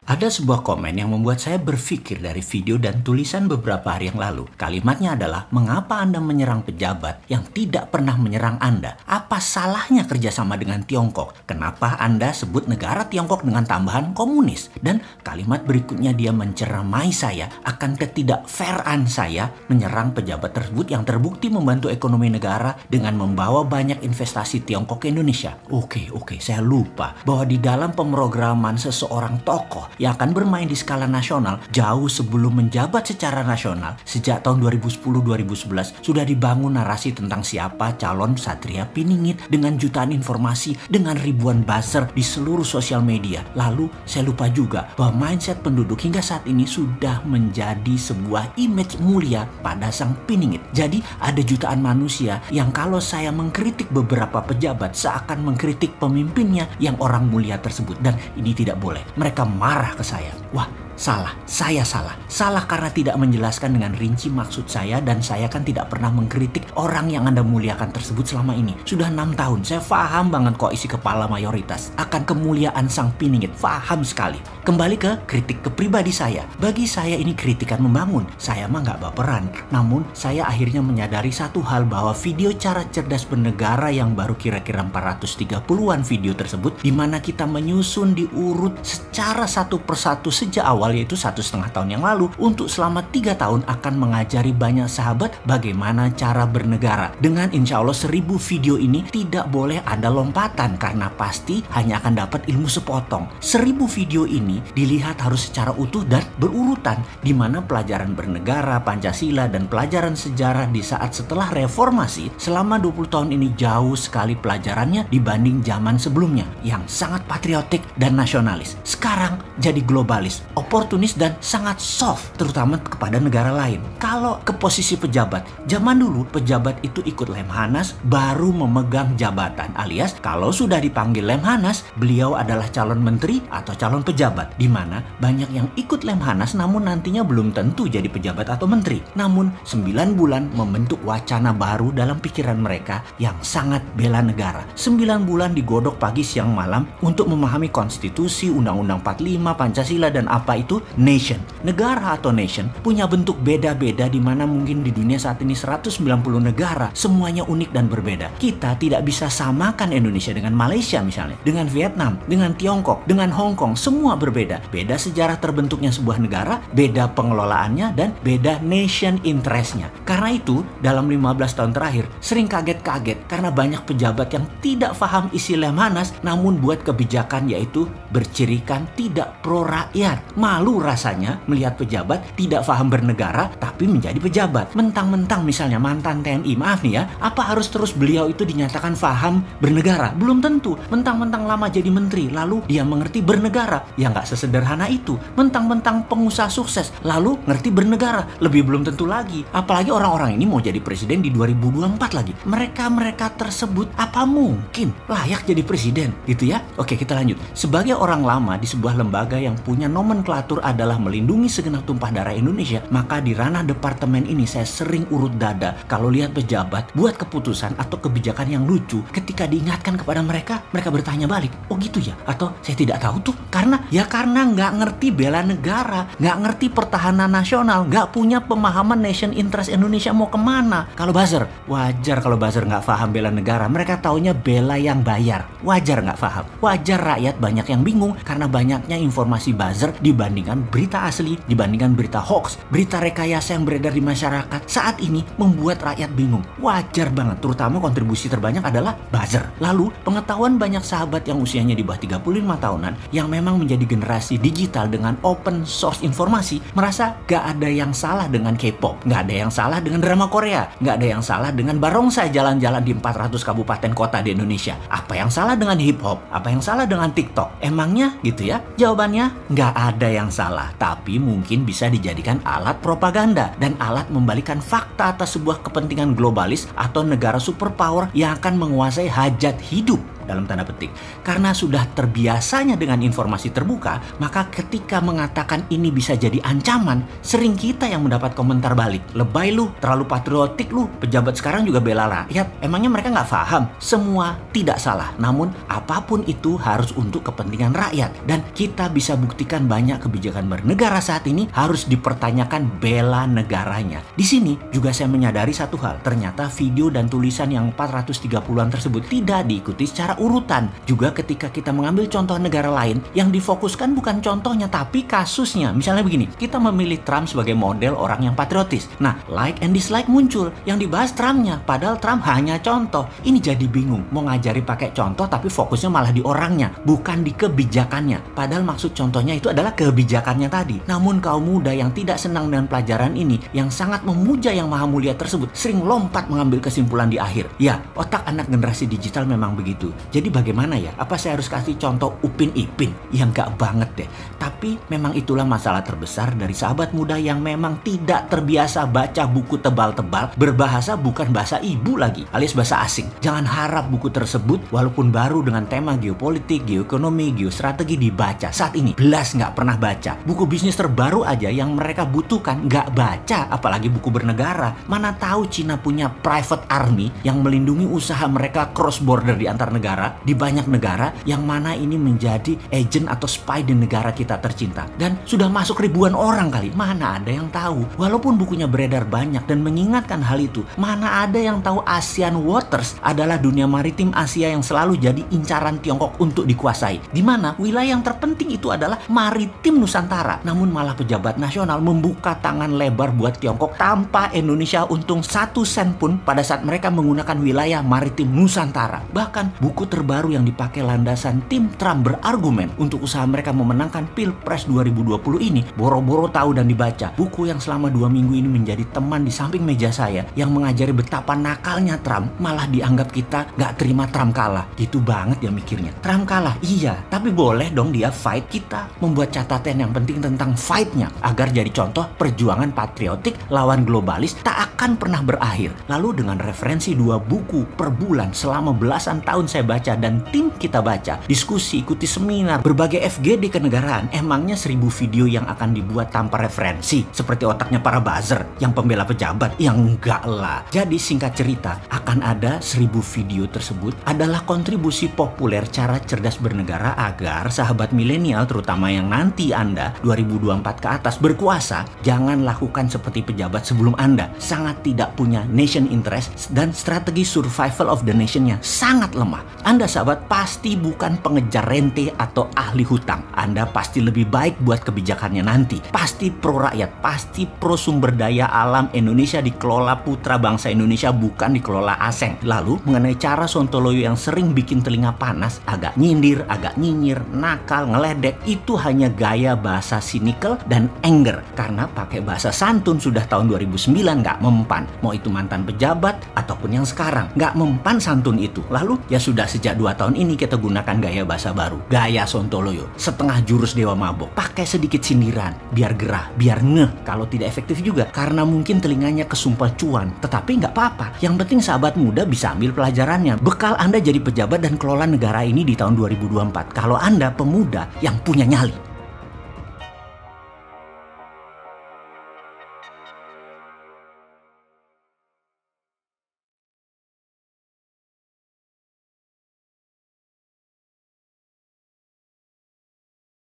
Ada sebuah komen yang membuat saya berpikir dari video dan tulisan beberapa hari yang lalu. Kalimatnya adalah, mengapa Anda menyerang pejabat yang tidak pernah menyerang Anda? Apa salahnya kerjasama dengan Tiongkok? Kenapa Anda sebut negara Tiongkok dengan tambahan komunis? Dan kalimat berikutnya dia menceramai saya akan ketidakfairan saya menyerang pejabat tersebut yang terbukti membantu ekonomi negara dengan membawa banyak investasi Tiongkok ke Indonesia. Oke, saya lupa bahwa di dalam pemrograman seseorang tokoh yang akan bermain di skala nasional jauh sebelum menjabat secara nasional sejak tahun 2010-2011 sudah dibangun narasi tentang siapa calon Satria Piningit dengan jutaan informasi dengan ribuan buzzer di seluruh sosial media. Lalu saya lupa juga bahwa mindset penduduk hingga saat ini sudah menjadi sebuah image mulia pada sang Piningit. Jadi ada jutaan manusia yang kalau saya mengkritik beberapa pejabat seakan mengkritik pemimpinnya yang orang mulia tersebut, dan ini tidak boleh. Mereka marah ke saya. Wah, salah, saya salah. Salah karena tidak menjelaskan dengan rinci maksud saya, dan saya kan tidak pernah mengkritik orang yang Anda muliakan tersebut selama ini. Sudah 6 tahun, saya paham banget kok isi kepala mayoritas akan kemuliaan sang Piningit. Paham sekali. Kembali ke kritik ke pribadi saya. Bagi saya ini kritikan membangun. Saya mah nggak baperan. Namun saya akhirnya menyadari satu hal, bahwa video cara cerdas bernegara yang baru kira-kira 430-an video tersebut, di mana kita menyusun diurut secara satu persatu sejak awal, yaitu 1,5 tahun yang lalu, untuk selama 3 tahun akan mengajari banyak sahabat bagaimana cara bernegara. Dengan insya Allah 1000 video ini tidak boleh ada lompatan, karena pasti hanya akan dapat ilmu sepotong. 1000 video ini dilihat harus secara utuh dan berurutan, di mana pelajaran bernegara, Pancasila, dan pelajaran sejarah di saat setelah reformasi selama 20 tahun ini jauh sekali pelajarannya dibanding zaman sebelumnya yang sangat patriotik dan nasionalis. Sekarang jadi globalis, oportunis, dan sangat soft terutama kepada negara lain. Kalau ke posisi pejabat, zaman dulu pejabat itu ikut Lemhanas baru memegang jabatan, alias kalau sudah dipanggil Lemhanas, beliau adalah calon menteri atau calon pejabat, di mana banyak yang ikut Lemhanas namun nantinya belum tentu jadi pejabat atau menteri. Namun 9 bulan membentuk wacana baru dalam pikiran mereka yang sangat bela negara. 9 bulan digodok pagi siang malam untuk memahami konstitusi, undang-undang 45, Pancasila, dan apa itu nation. Negara atau nation punya bentuk beda-beda, di mana mungkin di dunia saat ini 190 negara, semuanya unik dan berbeda. Kita tidak bisa samakan Indonesia dengan Malaysia misalnya, dengan Vietnam, dengan Tiongkok, dengan Hong Kong, semua berbeda. Beda sejarah terbentuknya sebuah negara, beda pengelolaannya, dan beda nation interestnya. Karena itu, dalam 15 tahun terakhir, sering kaget-kaget karena banyak pejabat yang tidak paham isi Lemhanas, namun buat kebijakan yaitu bercirikan tidak pro rakyat. Malu rasanya melihat pejabat tidak paham bernegara tapi menjadi pejabat. Mentang-mentang misalnya mantan TNI, maaf nih ya, apa harus terus beliau itu dinyatakan paham bernegara? Belum tentu. Mentang-mentang lama jadi menteri lalu dia mengerti bernegara, ya nggak sesederhana itu. Mentang-mentang pengusaha sukses lalu ngerti bernegara, lebih belum tentu lagi. Apalagi orang-orang ini mau jadi presiden di 2024 lagi. Mereka tersebut apa mungkin layak jadi presiden gitu ya? Oke, kita lanjut. Sebagai orang lama di sebuah lembaga yang punya nomenklatur adalah melindungi segenap tumpah darah Indonesia, maka di ranah departemen ini saya sering urut dada kalau lihat pejabat buat keputusan atau kebijakan yang lucu. Ketika diingatkan kepada mereka bertanya balik, oh gitu ya? Atau saya tidak tahu tuh. Karena nggak ngerti bela negara, nggak ngerti pertahanan nasional, nggak punya pemahaman nation interest Indonesia mau kemana. Kalau buzzer, wajar kalau buzzer nggak paham bela negara, mereka taunya bela yang bayar. Wajar nggak paham. Wajar rakyat banyak yang bingung karena banyaknya informasi buzzer dibandingkan berita asli, dibandingkan berita hoax, berita rekayasa yang beredar di masyarakat saat ini membuat rakyat bingung. Wajar banget, terutama kontribusi terbanyak adalah buzzer. Lalu pengetahuan banyak sahabat yang usianya di bawah 35 tahunan yang memang menjadi generasi digital dengan open source informasi merasa gak ada yang salah dengan K-pop, gak ada yang salah dengan drama Korea, gak ada yang salah dengan barongsai jalan-jalan di 400 kabupaten kota di Indonesia. Apa yang salah dengan hip hop? Apa yang salah dengan TikTok? Emangnya gitu ya? Jawabannya nggak ada yang salah, tapi mungkin bisa dijadikan alat propaganda dan alat membalikan fakta atas sebuah kepentingan globalis atau negara superpower yang akan menguasai hajat hidup dalam tanda petik. Karena sudah terbiasanya dengan informasi terbuka, maka ketika mengatakan ini bisa jadi ancaman, sering kita yang mendapat komentar balik. Lebay lu, terlalu patriotik lu, pejabat sekarang juga bela rakyat. Emangnya mereka nggak paham? Semua tidak salah, namun apapun itu harus untuk kepentingan rakyat. Dan kita bisa buktikan banyak kebijakan bernegara saat ini harus dipertanyakan bela negaranya. Di sini juga saya menyadari satu hal, ternyata video dan tulisan yang 430-an tersebut tidak diikuti secara urutan. Juga ketika kita mengambil contoh negara lain, yang difokuskan bukan contohnya tapi kasusnya. Misalnya begini, kita memilih Trump sebagai model orang yang patriotis. Nah, like and dislike muncul, yang dibahas Trumpnya, padahal Trump hanya contoh. Ini jadi bingung, mau ngajari pakai contoh tapi fokusnya malah di orangnya, bukan di kebijakannya. Padahal maksud contohnya itu adalah kebijakannya tadi. Namun kaum muda yang tidak senang dengan pelajaran ini, yang sangat memuja yang maha mulia tersebut, sering lompat mengambil kesimpulan di akhir. Ya, otak anak generasi digital memang begitu. Jadi bagaimana ya? Apa saya harus kasih contoh Upin Ipin? Ya nggak banget deh. Tapi memang itulah masalah terbesar dari sahabat muda yang memang tidak terbiasa baca buku tebal-tebal, berbahasa bukan bahasa ibu lagi, alias bahasa asing. Jangan harap buku tersebut walaupun baru dengan tema geopolitik, geoekonomi, geostrategi dibaca. Saat ini belas nggak pernah baca. Buku bisnis terbaru aja yang mereka butuhkan nggak baca, apalagi buku bernegara. Mana tahu Cina punya private army yang melindungi usaha mereka cross border di antar negara, di banyak negara, yang mana ini menjadi agent atau spy di negara kita tercinta. Dan sudah masuk ribuan orang kali, mana ada yang tahu. Walaupun bukunya beredar banyak dan mengingatkan hal itu, mana ada yang tahu ASEAN Waters adalah dunia maritim Asia yang selalu jadi incaran Tiongkok untuk dikuasai. Di mana wilayah yang terpenting itu adalah maritim Nusantara. Namun malah pejabat nasional membuka tangan lebar buat Tiongkok tanpa Indonesia untung 1 sen pun pada saat mereka menggunakan wilayah maritim Nusantara. Bahkan buku terbaru yang dipakai landasan tim Trump berargumen untuk usaha mereka memenangkan Pilpres 2020 ini boro-boro tahu dan dibaca. Buku yang selama 2 minggu ini menjadi teman di samping meja saya yang mengajari betapa nakalnya Trump, malah dianggap kita gak terima Trump kalah. Gitu banget ya mikirnya. Trump kalah, iya, tapi boleh dong dia fight. Kita membuat catatan yang penting tentang fightnya agar jadi contoh perjuangan patriotik lawan globalis tak akan pernah berakhir. Lalu dengan referensi 2 buku per bulan selama belasan tahun saya baca dan tim kita baca, diskusi, ikuti seminar, berbagai FGD kenegaraan, emangnya 1000 video yang akan dibuat tanpa referensi seperti otaknya para buzzer yang pembela pejabat? Yang enggak lah. Jadi singkat cerita, akan ada 1000 video tersebut adalah kontribusi populer cara cerdas bernegara agar sahabat milenial, terutama yang nanti Anda 2024 ke atas berkuasa, jangan lakukan seperti pejabat sebelum Anda. Sangat tidak punya nation interest dan strategi survival of the nationnya sangat lemah. Anda sahabat pasti bukan pengejar rente atau ahli hutang. Anda pasti lebih baik buat kebijakannya nanti. Pasti pro rakyat, pasti pro sumber daya alam Indonesia dikelola putra bangsa Indonesia, bukan dikelola asing. Lalu mengenai cara Sontoloyo yang sering bikin telinga panas, agak nyindir, agak nyinyir, nakal, ngeledek, itu hanya gaya bahasa cynical dan anger. Karena pakai bahasa santun sudah tahun 2009 nggak mempan. Mau itu mantan pejabat ataupun yang sekarang, nggak mempan santun itu. Lalu ya sudah sejak 2 tahun ini kita gunakan gaya bahasa baru, gaya Sontoloyo. Setengah jurus dewa mabok, pakai sedikit sindiran, biar gerah, biar ngeh. Kalau tidak efektif juga, karena mungkin telinganya kesumpal cuan. Tetapi nggak apa-apa, yang penting sahabat muda bisa ambil pelajarannya. Bekal Anda jadi pejabat dan kelola negara ini di tahun 2024. Kalau Anda pemuda yang punya nyali.